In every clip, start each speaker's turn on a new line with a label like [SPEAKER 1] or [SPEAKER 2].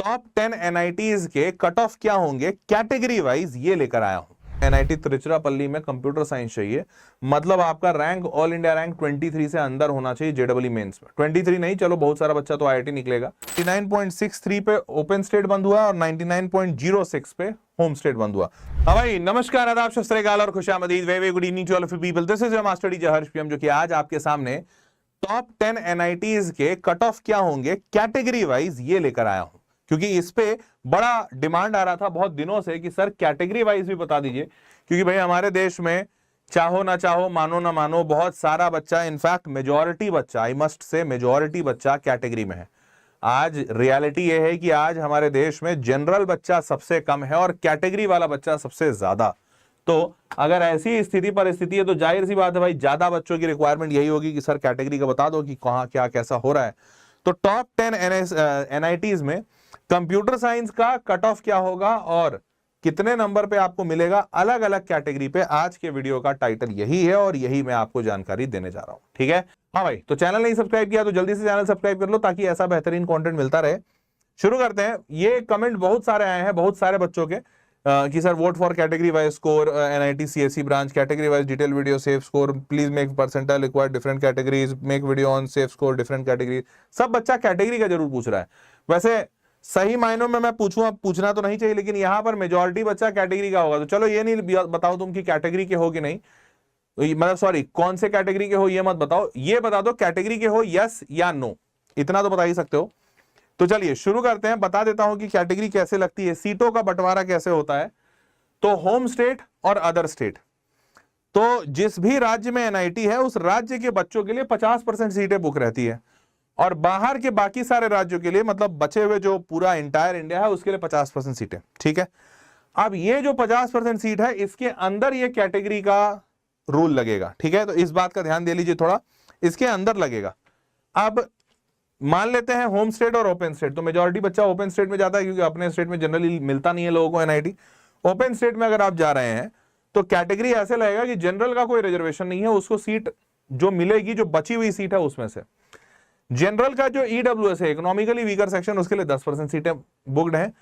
[SPEAKER 1] Top 10 NITs के cut off क्या होंगे कैटेगरी वाइज, ये लेकर आया हूं। एनआईटी तिरुचिरापल्ली में कंप्यूटर साइंस चाहिए, मतलब आपका रैंक ऑल इंडिया रैंक 23 से अंदर होना चाहिए जेडब्ल्यू मेंस में। 23 नहीं, चलो बहुत सारा बच्चा तो आईआईटी निकलेगा। 99.63 पे ओपन स्टेट बंद हुआ और 99.06 पे होम स्टेट बंद हुआ। हाँ भाई, नमस्कार, आदाब, सत श्री अकाल और खुशामदीद, very good evening to all of you people. This is your master teacher Harsh PM, जो कि आज आपके सामने टॉप 10 एनआईटीज के कट ऑफ क्या होंगे कैटेगरी वाइज ये लेकर आया हूं, क्योंकि इस पे बड़ा डिमांड आ रहा था बहुत दिनों से कि सर कैटेगरी वाइज भी बता दीजिए। क्योंकि भाई हमारे देश में चाहो ना चाहो, मानो ना मानो, बहुत सारा बच्चा, इनफैक्ट मेजॉरिटी बच्चा, आई मस्ट से मेजॉरिटी बच्चा कैटेगरी में है। आज रियलिटी यह है कि आज हमारे देश में जनरल बच्चा सबसे कम है और कैटेगरी वाला बच्चा सबसे ज्यादा। तो अगर ऐसी स्थिति परिस्थिति है तो जाहिर सी बात है भाई, ज्यादा बच्चों की रिक्वायरमेंट यही होगी कि सर कैटेगरी का बता दो कि कहां क्या कैसा हो रहा है। तो टॉप 10 एनआईटीज में कंप्यूटर साइंस का कट ऑफ क्या होगा और कितने नंबर पे आपको मिलेगा अलग अलग कैटेगरी पे, आज के वीडियो का टाइटल यही है और यही मैं आपको जानकारी देने जा रहा हूं। ठीक है, हाँ भाई, तो चैनल नहीं सब्सक्राइब किया तो जल्दी से चैनल सब्सक्राइब कर लो ताकि ऐसा बेहतरीन कंटेंट मिलता रहे। शुरू करते हैं। ये कमेंट बहुत सारे आए हैं बहुत सारे बच्चों के कि sir vote for category wise score, NIT CSE branch category wise detail video safe score, please make percentile required different categories, make video on safe score different category. सब बच्चा कैटेगरी का जरूर पूछ रहा है। वैसे सही मायनों में मैं पूछना तो नहीं चाहिए, लेकिन यहां पर मेजॉरिटी बच्चा कैटेगरी का होगा। तो चलो ये नहीं बताओ तुम कि कैटेगरी के हो कि नहीं, मतलब सॉरी कौन से कैटेगरी के हो ये मत बताओ, ये बता दो कैटेगरी के हो यस या नो, इतना तो बता ही सकते हो। तो चलिए शुरू करते हैं। बता देता हूं कि कैटेगरी कैसे लगती है, सीटों का बंटवारा कैसे होता है। तो होम स्टेट और अदर स्टेट, तो जिस भी राज्य में एनआईटी है उस राज्य के बच्चों के लिए 50% सीटें बुक रहती है और बाहर के बाकी सारे राज्यों के लिए, मतलब बचे हुए जो पूरा इंटायर इंडिया है उसके लिए 50% सीटें। ठीक है, अब ये जो 50% सीट है इसके अंदर ये कैटेगरी का रूल लगेगा। ठीक है, तो इस बात का ध्यान दे लीजिए थोड़ा, इसके अंदर लगेगा। अब मान लेते हैं होम स्टेट और ओपन स्टेट, तो मेजॉरिटी बच्चा ओपन स्टेट में जाता है क्योंकि अपने स्टेट में जनरली मिलता नहीं है लोगों को एनआईटी। ओपन स्टेट में अगर आप जा रहे हैं तो कैटेगरी ऐसे लगेगा कि जनरल का कोई रिजर्वेशन नहीं है, उसको सीट जो मिलेगी, जो बची हुई सीट है उसमें से जनरल का जो ईडब्ल्यूएस है, इकोनॉमिकली वीकर सेक्शन, उसके लिए 10% सीटें बुक्ड हैं।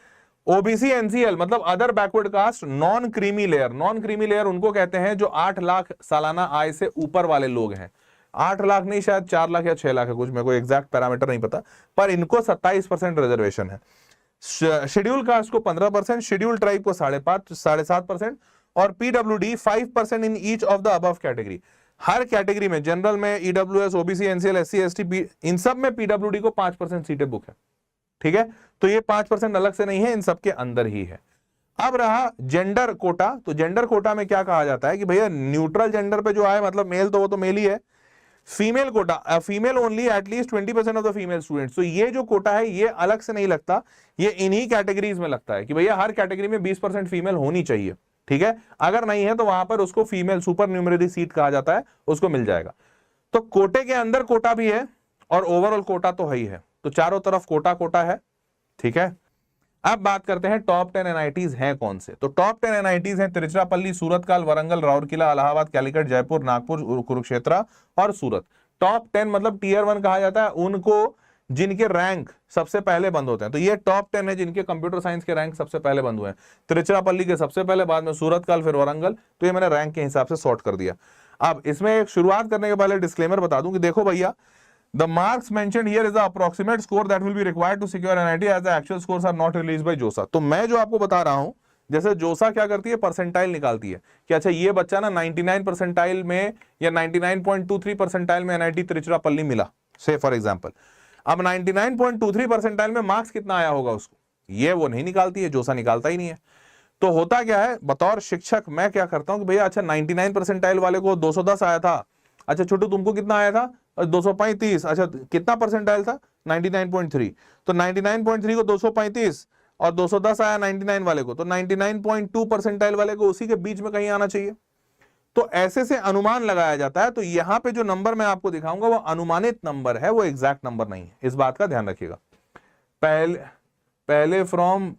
[SPEAKER 1] ओबीसी एनसीएल मतलब other backward caste, non creamy layer, non creamy layer उनको कहते हैं जो 8 लाख सालाना आय से ऊपर वाले लोग हैं। 8 लाख नहीं, शायद 4 लाख या 6 लाख है, कुछ मेरे को एग्जैक्ट पैरामीटर नहीं पता, पर इनको 27% रिजर्वेशन है। शेड्यूल कास्ट को 15%, शेड्यूल ट्राइब को 7.5% और PWD 5% in each of the above category. हर कैटेगरी में, जनरल में, EWS, OBC, NCL, SC, ST, इन सब में पीडब्ल्यूडी को 5% सीटें बुक है। ठीक है, तो ये 5% अलग से नहीं है, इन सबके अंदर ही है। अब रहा जेंडर कोटा, तो जेंडर कोटा में क्या कहा जाता है कि भैया न्यूट्रल जेंडर पे जो आए, मतलब मेल तो वो तो मेल ही है। Female quota, female only at least 20% of the female students. तो ये जो कोटा है ये अलग से नहीं लगता, ये इन्हीं कैटेगरीज में लगता है कि भैया हर कैटेगरी में 20% फीमेल होनी चाहिए। ठीक है, अगर नहीं है तो वहां पर उसको फीमेल सुपर न्यूमररी सीट कहा जाता है, उसको मिल जाएगा। तो कोटे के अंदर कोटा भी है और ओवरऑल कोटा तो है ही है, तो चारों तरफ कोटा कोटा है। ठीक है, अब बात करते हैं टॉप 10 एनआईटीज हैं कौन से। तो टॉप 10 एनआईटीज हैं तिरुचिरापल्ली, सूरतकाल, वरंगल, राउरकेला, इलाहाबाद, कैलीकट, जयपुर, नागपुर, कुरुक्षेत्र और सूरत। टॉप 10 मतलब टियर 1 कहा जाता है उनको जिनके रैंक सबसे पहले बंद होते हैं। तो ये टॉप 10 है जिनके कंप्यूटर साइंस के रैंक सबसे पहले बंद हुए हैं। तिरुचिरापल्ली के सबसे पहले, बाद में सूरतकाल, फिर वरंगल। तो ये मैंने रैंक के हिसाब से सॉर्ट कर दिया। अब इसमें एक शुरुआत करने के पहले डिस्क्लेमर बता दूं कि देखो भैया, the marks mentioned here is the approximate score that will be required to secure NIT as the actual scores are not released by JOSA। तो मैं जो आपको बता रहा हूं, जैसे जोसा क्या करती है, परसेंटाइल निकालती है कि अच्छा ये बच्चा ना 99 परसेंटाइल में या 99.23 परसेंटाइल में एनआईटी तिरुचिरापल्ली मिला, से फॉर एग्जांपल। अब 99.23 परसेंटाइल में मार्क्स कितना आया होगा उसको, ये वो नहीं निकालती है, जोसा निकालता ही नहीं है। तो होता क्या है, बतौर शिक्षक मैं क्या करता हूं कि भैया अच्छा 99 परसेंटाइल वाले को 210 आया था, अच्छा छोटू तुमको कितना आया था 235, अच्छा कितना परसेंटाइल था 99.3, तो 99.3 को 235 और 210 आया 99 वाले को, तो 99.2 परसेंटाइल वाले को उसी के बीच में कहीं आना चाहिए। तो ऐसे से अनुमान लगाया जाता है। तो यहां पे जो नंबर मैं आपको दिखाऊंगा वो अनुमानित नंबर है, वो एग्जैक्ट नंबर नहीं है, इस बात का ध्यान रखिएगा। पहले फ्रॉम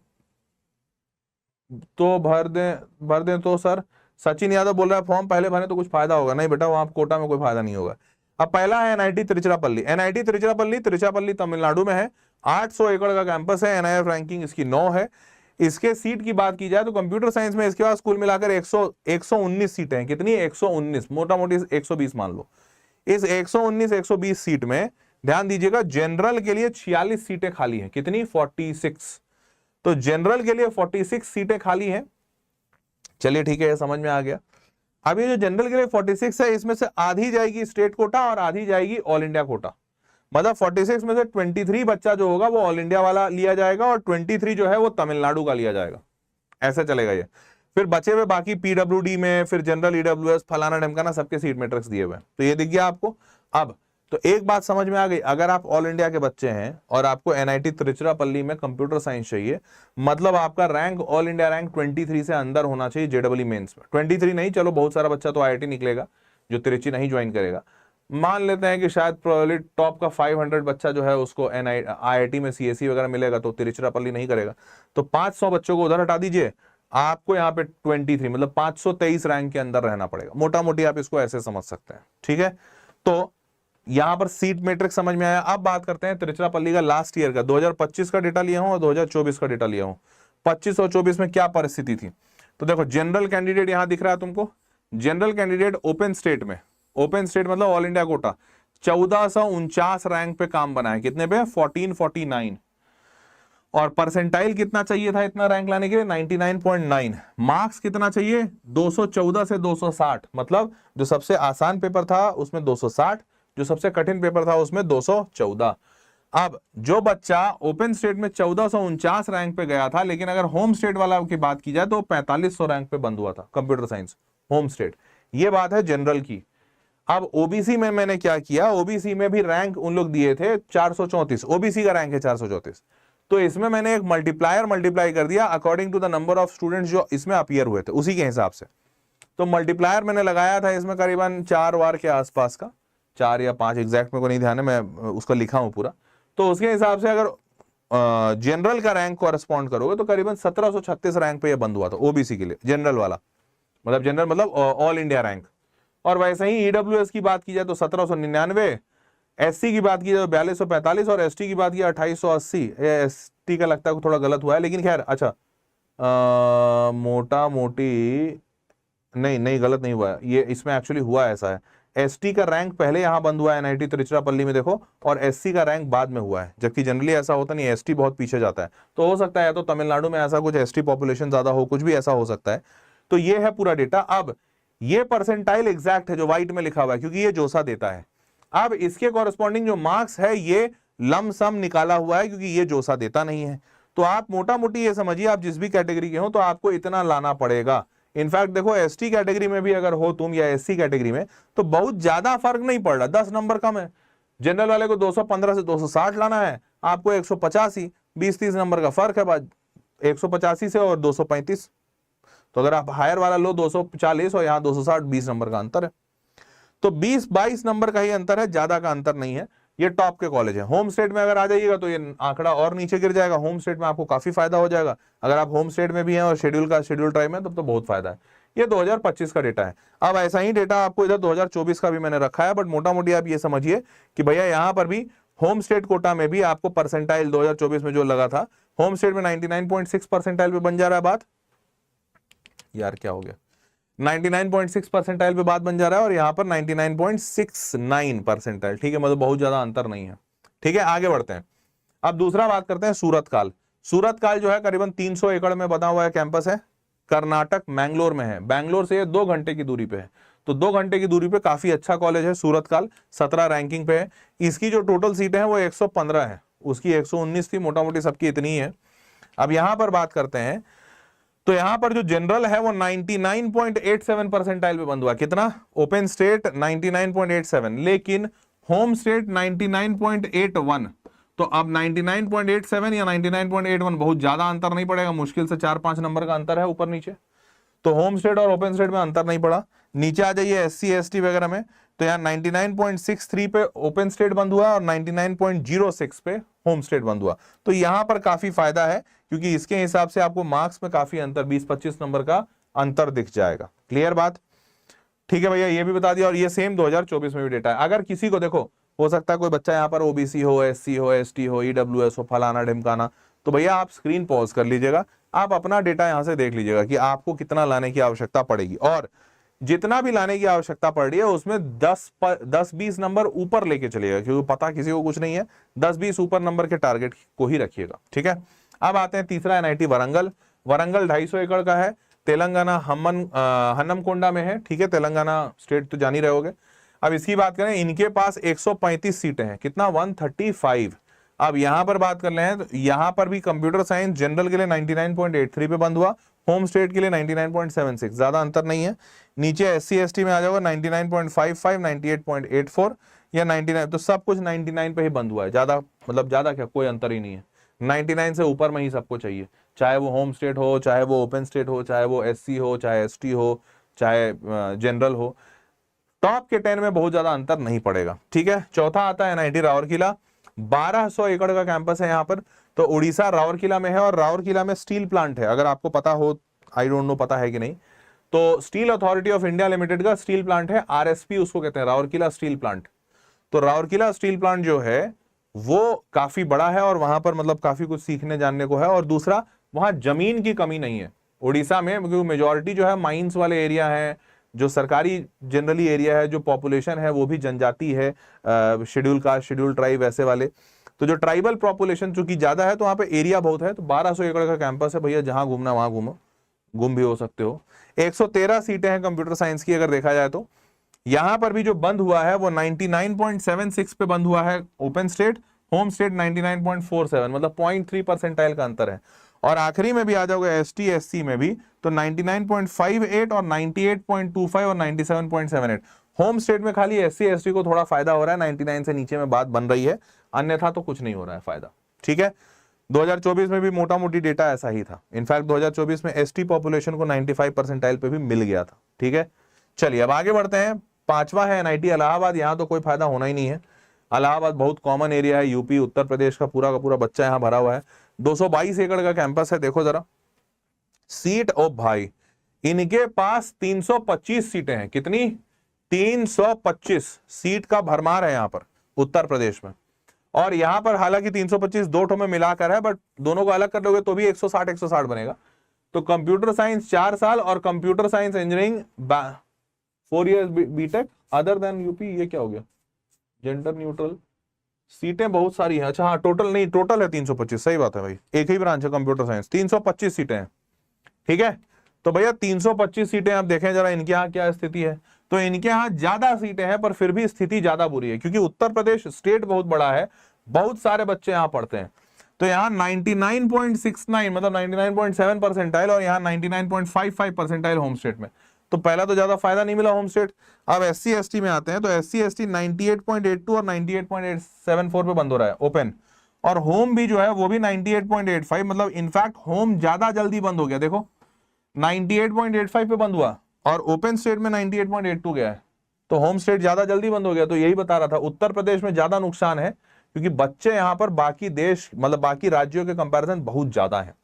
[SPEAKER 1] तो भर दें तो सर सचिन यादव बोल रहा है फॉर्म पहले भरें तो कुछ फायदा होगा। नहीं बेटा, वहां कोटा में कोई फायदा नहीं होगा। अब पहला है एनआईटी तिरुचिरापल्ली। एनआईटी तिरुचिरापल्ली तिरुचिरापल्ली तमिलनाडु में है 800 एकड़ का कैंपस है, एनआईएफ रैंकिंग इसकी 9 है। इसके सीट की बात की जाए तो कंप्यूटर साइंस में इसके पास कुल मिलाकर 119 सीटें हैं। कितनी? 119, मोटा मोटी 120 मान लो। इस 119 120 सीट में ध्यान दीजिएगा जनरल के लिए 46 सीटें खाली हैं। कितनी? 46। तो जनरल के लिए 46 सीटें खाली हैं। चलिए ठीक है, ये समझ में आ गया। अब ये जो जनरल के लिए 46 है, इसमें से आधी जाएगी स्टेट कोटा और आधी जाएगी ऑल इंडिया कोटा। मतलब 46 में से 23 बच्चा जो होगा वो ऑल इंडिया वाला लिया जाएगा और 23 जो है वो तमिलनाडु का लिया जाएगा। ऐसे चलेगा ये। फिर बचे हुए बाकी पीडब्ल्यूडी में, फिर जनरल ईडब्ल्यूएस, फलाना ढमकाना, सबके सीट मैट्रिक्स दिए हुए हैं। तो ये दिख गया आपको। अब तो एक बात समझ में आ गई, अगर आप ऑल इंडिया के बच्चे हैं और आपको एनआईटी तिरुचिरापल्ली में कंप्यूटर साइंस चाहिए, मतलब आपका रैंक ऑल इंडिया रैंक 23 से अंदर होना चाहिए जेडब्ल्यू मेंस में। 23 नहीं, चलो बहुत सारा बच्चा तो आईआईटी निकलेगा जो तिरुचि नहीं ज्वाइन करेगा। मान लेते हैं कि शायद प्रोबेबली टॉप का 500 बच्चा जो है उसको आईआईटी में सीएसई वगैरह मिलेगा, तो तिरुचिरापल्ली नहीं करेगा। तो 500 बच्चों को उधर हटा दीजिए, आपको यहाँ पे 23 मतलब 523 रैंक के अंदर रहना पड़ेगा। मोटा मोटी आप इसको ऐसे समझ सकते हैं। ठीक है, तो यहां पर सीट मैट्रिक्स समझ में आया। अब बात करते हैं तिरुचिरापल्ली का लास्ट ईयर का 2025 का डेटा लिया हूं और 2024 का डेटा लिया हूं। 25 और 24 में क्या परिस्थिति थी? तो देखो जनरल कैंडिडेट यहां दिख रहा है तुमको। जनरल कैंडिडेट ओपन स्टेट में, ओपन स्टेट मतलब ऑल इंडिया कोटा, 1449 रैंक पे काम बना है। कितने पे? 1449। और परसेंटाइल कितना चाहिए था इतना रैंक लाने के लिए? 99.9। मार्क्स कितना चाहिए? 214 से 260। मतलब जो सबसे आसान पेपर था उसमें 260, जो सबसे कठिन पेपर था उसमें 214। अब जो बच्चा ओपन स्टेट में 1449 रैंक पे गया था, लेकिन अगर होम स्टेट वाला की बात की जाए तो 4500 रैंक पे बंद हुआ था कंप्यूटर साइंस होम स्टेट। ये बात है जनरल की। अब ओबीसी में मैंने क्या किया, ओबीसी में भी रैंक उन लोग दिए थे 434, ओबीसी का रैंक है 434। तो इसमें मैंने एक मल्टीप्लाई कर दिया according to the number of students जो इसमें अपीयर हुए थे, उसी के हिसाब से। तो मल्टीप्लायर मैंने लगाया था इसमें करीबन 4 वार के आसपास का, 4 या 5 एग्जैक्ट मेरे को नहीं ध्यान है, मैं उसको लिखा हूं पूरा। तो उसके हिसाब से अगर जनरल का रैंक कॉरेस्पॉन्ड करोगे तो करीबन 1736 रैंक पे ये बंद हुआ था ओबीसी के लिए, जनरल वाला। मतलब जनरल मतलब ऑल इंडिया रैंक। और वैसे ही ईडब्ल्यूएस की बात की जाए तो 1799, एससी की बात की जाए तो 4245 और एसटी की बात की 2880। एसटी का लगता है थोड़ा गलत हुआ है, लेकिन खैर अच्छा मोटा मोटी नहीं गलत नहीं हुआ है ये, इसमें एक्चुअली हुआ ऐसा है। एसटी का रैंक पहले यहां बंद हुआ है एनआईटी तिरुचिरापल्ली में देखो, और एससी का रैंक बाद में हुआ है, जबकि जनरली ऐसा होता नहीं, एसटी बहुत पीछे जाता है। तो हो सकता है तो तमिलनाडु में ऐसा कुछ एसटी पॉपुलेशन ज्यादा हो, कुछ भी ऐसा हो सकता है। तो ये है पूरा डेटा। अब ये परसेंटाइल एग्जैक्ट है जो व्हाइट में लिखा हुआ है, क्योंकि ये जोसा देता है। अब इसके कॉरेस्पॉन्डिंग जो मार्क्स है ये लम सम निकाला हुआ है, क्योंकि ये जोसा देता नहीं है। तो आप मोटा मोटी ये समझिए, आप जिस भी कैटेगरी के हो तो आपको इतना लाना पड़ेगा। इनफैक्ट देखो एसटी कैटेगरी में भी अगर हो तुम या एससी कैटेगरी में तो बहुत ज्यादा फर्क नहीं पड़ रहा, 10 नंबर कम है। जनरल वाले को 215 से 260 लाना है, आपको 185, 20-30 नंबर का फर्क है 185 से और 235। तो अगर आप हायर वाला लो 240 और यहाँ 260, 20 नंबर का अंतर है। तो 20-22 नंबर का ही अंतर है, ज्यादा का अंतर नहीं है। ये टॉप के कॉलेज है। होम स्टेट में अगर आ जाइएगा तो ये आंकड़ा और नीचे गिर जाएगा। होम स्टेट में आपको काफी फायदा हो जाएगा। अगर आप होम स्टेट में भी हैं और शेड्यूल ट्राइब में, तब तो बहुत फायदा है। ये 2025 का डेटा है। अब ऐसा ही डेटा आपको इधर 2024 का भी मैंने रखा है, बट मोटा मोटी आप ये समझिए कि भैया यहाँ पर भी होम स्टेट कोटा में भी आपको परसेंटाइल 2024 में जो लगा था, होम स्टेट में 99.6 परसेंटाइल पे बन जा रहा है बात। यार क्या हो गया, 99.6 परसेंटाइल पे बात बन जा रहा है और यहाँ पर 99.69 परसेंटाइल। ठीक है, मतलब बहुत ज्यादा अंतर नहीं है। ठीक है, आगे बढ़ते हैं। अब दूसरा बात करते हैं सूरतकाल। सूरतकाल जो है करीबन 300 एकड़ में बना हुआ है कैंपस है, कर्नाटक मैंगलोर में है। बैंगलोर से ये 2 घंटे की दूरी पे है, तो 2 घंटे की दूरी पे काफी अच्छा कॉलेज है सूरतकाल। 17 रैंकिंग पे है। इसकी जो टोटल सीटें हैं वो 115 है, उसकी 119 थी, मोटा मोटी सबकी इतनी है। अब यहां पर बात करते हैं तो यहां पर जो जनरल है वो 99.87 परसेंटाइल पे बंद हुआ। कितना? ओपन स्टेट 99.87, लेकिन होम स्टेट 99.81। तो अब 99.87 या 99.81 बहुत ज्यादा अंतर नहीं पड़ेगा, मुश्किल से 4-5 नंबर का अंतर है ऊपर नीचे। तो होम स्टेट और ओपन स्टेट में अंतर नहीं पड़ा। नीचे आ जाइए एससी एसटी वगैरह में, तो यहाँ 99.63 पे ओपन स्टेट बंद हुआ और 99.06 पे होम स्टेट बंद हुआ। तो यहां पर काफी फायदा है, क्योंकि इसके हिसाब से आपको मार्क्स में काफी अंतर, 20-25 नंबर का अंतर दिख जाएगा। क्लियर बात? ठीक है भैया, ये भी बता दिया। और ये सेम 2024 में भी डेटा है। अगर किसी को देखो हो सकता है कोई बच्चा यहाँ पर ओबीसी हो, एससी हो, एसटी हो, ईडब्ल्यूएस हो, फलाना ढिमकाना, तो भैया आप स्क्रीन पॉज कर लीजिएगा, आप अपना डेटा यहाँ से देख लीजिएगा कि आपको कितना लाने की आवश्यकता पड़ेगी, और जितना भी लाने की आवश्यकता पड़ रही है उसमें 10-20 नंबर ऊपर लेके चलिएगा, क्योंकि पता किसी को कुछ नहीं है, 10-20 ऊपर नंबर के टारगेट को ही रखिएगा, ठीक है। अब आते हैं तीसरा एनआईटी वरंगल। वरंगल 250 एकड़ का है, तेलंगाना हन्नमकोंडा में है, ठीक है, तेलंगाना स्टेट तो जान ही रहे होगे। अब इसकी बात करें, इनके पास 135 सीटें हैं, कितना 135। अब यहां पर बात कर रहे हैं तो यहां पर भी कंप्यूटर साइंस जनरल के लिए 99.83 पे बंद हुआ, होम स्टेट के लिए 99.76, ज्यादा अंतर नहीं है। नीचे एससी एसटी में आ जाओगे 99.55, 98.84 या 99, तो सब कुछ 99 पे ही बंद हुआ है, ज्यादा मतलब ज्यादा क्या, कोई अंतर ही नहीं है। 99 से ऊपर में ही सबको चाहिए, चाहे वो होम स्टेट हो, चाहे वो ओपन स्टेट हो, चाहे वो एससी हो, चाहे एसटी हो, चाहे जनरल हो, टॉप के 10 में बहुत ज्यादा अंतर नहीं पड़ेगा, ठीक है। चौथा आता है एनआईटी राउरकेला, 1200 एकड़ का कैंपस है यहाँ पर, तो उड़ीसा राउरकेला में है, और राउरकेला में स्टील प्लांट है, अगर आपको पता हो, आई डोंट नो पता है कि नहीं, तो steel authority of India limited का स्टील प्लांट है, आरएसपी उसको कहते हैं, राउरकेला स्टील प्लांट। तो राउरकेला स्टील प्लांट जो है वो काफी बड़ा है, और वहां पर मतलब काफी कुछ सीखने जानने को है, और दूसरा वहां जमीन की कमी नहीं है उड़ीसा में, क्योंकि मेजोरिटी जो है माइंस वाले एरिया है, जो सरकारी जनरली एरिया है, जो पॉपुलेशन है वो भी जनजाति है, शेड्यूल कास्ट, शेड्यूल ट्राइब ऐसे वाले, तो जो ट्राइबल पॉपुलेशन चूंकि ज्यादा है तो वहां पे एरिया बहुत है, तो 1200 एकड़ का कैंपस है भैया, जहां घूमना वहां घूमो, गुम भी हो सकते हो। 113 सीटें हैं कंप्यूटर साइंस की अगर देखा जाए तो। यहां पर भी जो बंद हुआ है वो 99.76 पे बंद हुआ है ओपन स्टेट, होम स्टेट 99.47, मतलब 0.3 परसेंटाइल का अंतर है। और आखिरी में भी आ जाओगे एसटी एससी में भी, तो 99.58 और 98.25 और 97.78। होम स्टेट में खाली एससी एसटी को थोड़ा फायदा हो रहा है, 99 से नीचे में बात बन रही है, अन्यथा तो कुछ नहीं हो रहा है फायदा, ठीक है। 2024 में भी मोटा मोटी डेटा ऐसा ही था, इनफैक्ट 2024 में एसटी पॉपुलेशन को 95 परसेंटाइल पे भी मिल गया था, ठीक है। चलिए अब आगे बढ़ते हैं। पांचवा है एनआईटी इलाहाबाद, यहां तो कोई फायदा होना ही नहीं है, इलाहाबाद बहुत कॉमन एरिया है, यूपी उत्तर प्रदेश का पूरा बच्चा यहां भरा हुआ है। 222 एकड़ का कैंपस है, देखो जरा सीट, ओ भाई इनके पास 325 सीटें हैं, कितनी 325 सीट का भरमार है यहां पर उत्तर प्रदेश में। और यहां पर हालांकि 325 दो ठो में मिलाकर है, बट दोनों को अलग कर लोगे तो भी 160 बनेगा। तो कंप्यूटर साइंस 4 साल और computer science engineering 4 years BTech other than UP, ये क्या हो गया, जेंडर न्यूट्रल, सीटें बहुत सारी हैं। अच्छा हाँ, टोटल नहीं, टोटल है 325, सही बात है भाई, एक ही ब्रांच है कंप्यूटर साइंस, 325 सीटें हैं, ठीक है। तो भैया 325 सीटें, आप देखें जरा इनके यहाँ क्या स्थिति है, तो इनके यहाँ ज्यादा सीटें हैं पर फिर भी स्थिति ज्यादा बुरी है, क्योंकि उत्तर प्रदेश स्टेट बहुत बड़ा है, बहुत सारे बच्चे यहाँ पढ़ते हैं। तो यहाँ 99.69 मतलब 99.7 परसेंटाइल, और यहाँ 99.55 परसेंटाइल होम स्टेट में, तो पहला तो ज्यादा फायदा नहीं मिला होम स्टेट। अब एससी एसटी में आते हैं, तो एससी एसटी 98.82 और 98.74 पे बंद हो रहा है ओपन, और होम भी जो है वो भी 98.85, मतलब इनफैक्ट होम ज्यादा जल्दी बंद हो गया, देखो 98.85 पे बंद हुआ और ओपन स्टेट में 98.82 गया है, तो होम स्टेट ज्यादा जल्दी बंद हो गया। तो यही बता रहा था, उत्तर प्रदेश में ज्यादा नुकसान है, क्योंकि बच्चे यहां पर बाकी देश मतलब बाकी राज्यों के कंपैरिजन बहुत ज्यादा है।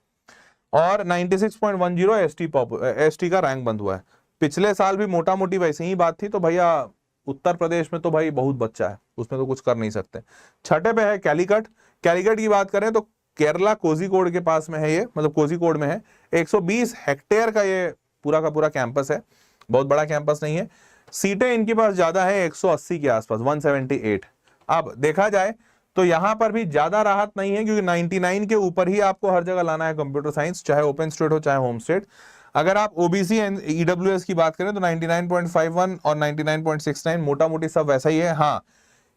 [SPEAKER 1] और 96.10 एसटी का रैंक बंद हुआ है। पिछले साल भी मोटा मोटी वैसे ही बात थी, तो भैया उत्तर प्रदेश में तो भाई बहुत बच्चा है, उसमें तो कुछ कर नहीं सकते। छठे पे है कैलीकट। कैलीकट की बात करें तो केरला कोझिकोड के पास में है ये, मतलब कोझिकोड में है, 120 हेक्टेयर का ये पूरा का पूरा कैंपस है, बहुत बड़ा कैंपस नहीं है। सीटें इनके पास ज्यादा है, 180 के आसपास, 178। अब देखा जाए तो यहां पर भी ज्यादा राहत नहीं है, क्योंकि 99 के ऊपर ही आपको हर जगह लाना है कंप्यूटर साइंस, चाहे ओपन स्टेट हो चाहे होम स्टेट। अगर आप ओबीसी एंड ईडब्ल्यूएस की बात करें तो 99.51 और 99.69 मोटा मोटी सब वैसा ही है। हाँ,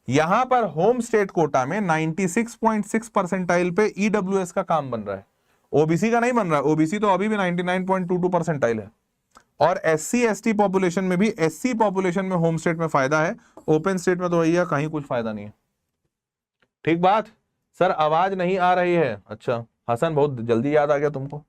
[SPEAKER 1] यहां पर होम स्टेट कोटा में 96.6 परसेंटाइल पे ईडब्ल्यूएस का काम बन रहा है, ओबीसी का नहीं बन रहा है। ओबीसी तो अभी भी 99.22 परसेंटाइल है। और एससी एसटी पॉपुलेशन में भी, एससी पॉपुलेशन में होम स्टेट में फायदा है, ओपन स्टेट में तो भैया कहीं कुछ फायदा नहीं है। ठीक बात सर, आवाज नहीं आ रही है, अच्छा हसन बहुत जल्दी याद आ गया तुमको।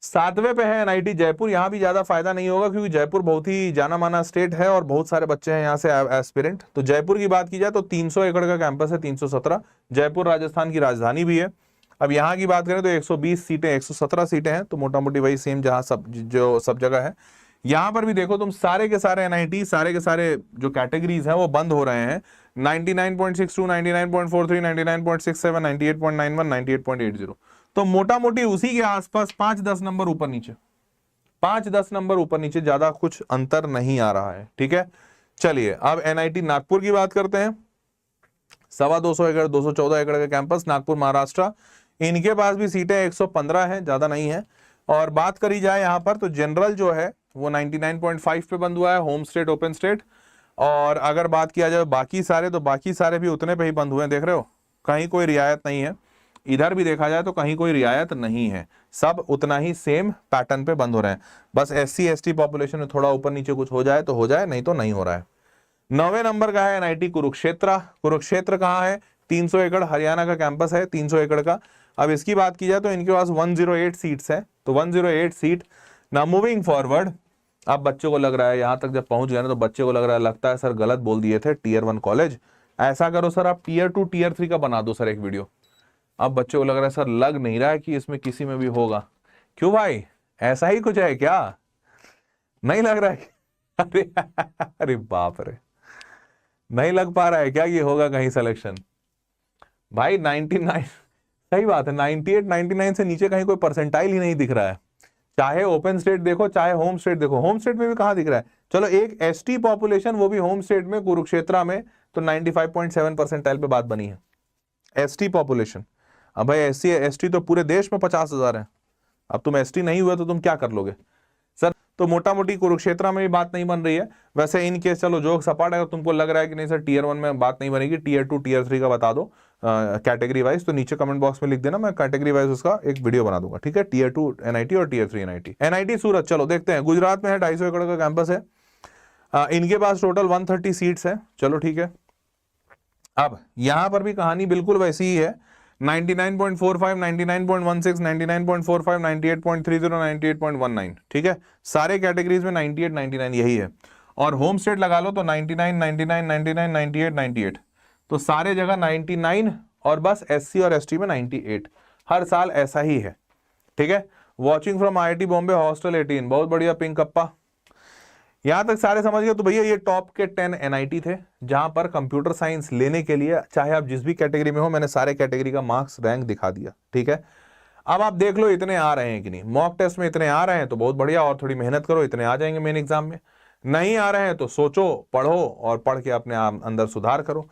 [SPEAKER 1] 7वें पे है एनआईटी जयपुर। यहां भी ज्यादा फायदा नहीं होगा, क्योंकि जयपुर बहुत ही जाना माना स्टेट है और बहुत सारे बच्चे हैं यहाँ से एस्पिरेंट। तो जयपुर की बात की जाए तो 300 एकड़ का कैंपस है, 317। जयपुर राजस्थान की राजधानी भी है। अब यहाँ की बात करें तो 120 सीटें, 117 सीटें हैं, तो मोटा मोटी वही सेम जहां सब जगह है। यहाँ पर भी देखो तुम, सारे के सारे एनआईटी, सारे के सारे जो कैटेगरीज हैं वो बंद हो रहे हैं। 99.62, 99.43, 99.67, 98.91, 98.80। तो मोटा मोटी उसी के आसपास 5-10 नंबर ऊपर नीचे, 5-10 नंबर ऊपर नीचे, ज्यादा कुछ अंतर नहीं आ रहा है। ठीक है, चलिए अब एनआईटी नागपुर की बात करते हैं। 225 एकड़ 214 एकड़ का कैंपस, नागपुर महाराष्ट्र। इनके पास भी सीटें 115 हैं, ज्यादा नहीं है। और बात करी जाए यहाँ पर तो जनरल जो है वो 99.5 पे बंद हुआ है, होम स्टेट ओपन स्टेट। और अगर बात किया जाए बाकी सारे, तो बाकी सारे भी उतने पे ही बंद हुए हैं, देख रहे हो, कहीं कोई रियायत नहीं है। इधर भी देखा जाए तो कहीं कोई रियायत नहीं है, सब उतना ही सेम पैटर्न पे बंद हो रहे हैं। बस SC ST पॉपुलेशन में थोड़ा ऊपर नीचे कुछ हो जाए तो हो जाए, नहीं तो नहीं हो रहा है। 9वें नंबर का है एनआईटी कुरुक्षेत्र। कुरुक्षेत्र कहाँ है? 300 एकड़, हरियाणा का कैंपस है, 300 एकड़ का। अब इसकी बात की जाए तो इनके पास 108 सीट्स है, तो 108 सीट। ना मूविंग फॉरवर्ड, अब बच्चों को लग रहा है यहां तक जब पहुंच गए ना, तो बच्चे को लग रहा है, लगता है सर गलत बोल दिए थे, Tier 1 कॉलेज। ऐसा करो सर, आप Tier 2 Tier 3 का बना दो सर एक वीडियो। अब बच्चों को लग रहा है सर, लग नहीं रहा है कि इसमें किसी में भी होगा। क्यों भाई, ऐसा ही कुछ है क्या? नहीं लग रहा है? अरे अरे बाप रे, नहीं लग पा रहा है क्या ये होगा कहीं सिलेक्शन? भाई 99, सही बात है, 98 99 से नीचे कहीं कोई परसेंटाइल ही नहीं दिख रहा है। चाहे ओपन स्टेट देखो, चाहे होम स्टेट देखो, होम स्टेट में भी कहां दिख रहा है। चलो एक ST पॉपुलेशन, वो भी होम स्टेट में कुरुक्षेत्र में, तो 95.7 परसेंटाइल पे बात बनी है, ST पॉपुलेशन। अब भाई SC ST तो पूरे देश में 50,000 है, अब तुम ST नहीं हुए तो तुम क्या कर लोगे सर? तो मोटा मोटी कुरुक्षेत्र में भी बात नहीं बन रही है। वैसे इन केस चलो जोक सपाट है, अगर तुमको लग रहा है कि नहीं सर Tier 1 में बात नहीं बनेगी, Tier 2 Tier 3 का बता दो कैटेगरी वाइज, तो नीचे कमेंट बॉक्स में लिख देना, मैं कैटेगरी वाइज उसका एक वीडियो बना दूंगा। ठीक है, Tier 2 NIT और Tier 3 NIT। NIT सूरत, चलो देखते हैं, गुजरात में है, 250 एकड़ का कैंपस है। इनके पास टोटल 130 सीट्स है। चलो ठीक है, अब यहां पर भी कहानी बिल्कुल वैसी ही है, 99.45, 99.16, 99.45, 98.30, 98.19। ठीक है, सारे कैटेगरीज में 98 99 यही है। और होम स्टेट लगा लो तो 99 99 99 98 98, तो सारे जगह 99, और बस SC और ST में 98, हर साल ऐसा ही है। ठीक है, watching from IIT Bombay hostel 18, बहुत बढ़िया पिंक कप्पा, यहां तक सारे समझ गए। तो भैया ये टॉप के 10 NIT थे जहां पर कंप्यूटर साइंस लेने के लिए, चाहे आप जिस भी कैटेगरी में हो, मैंने सारे कैटेगरी का मार्क्स रैंक दिखा दिया। ठीक है, अब आप देख लो इतने आ रहे हैं कि नहीं, मॉक टेस्ट में इतने आ रहे हैं तो बहुत बढ़िया, और थोड़ी मेहनत करो, इतने आ जाएंगे मेन एग्जाम में। नहीं आ रहे हैं तो सोचो, पढ़ो, और पढ़ के अपने अंदर सुधार करो।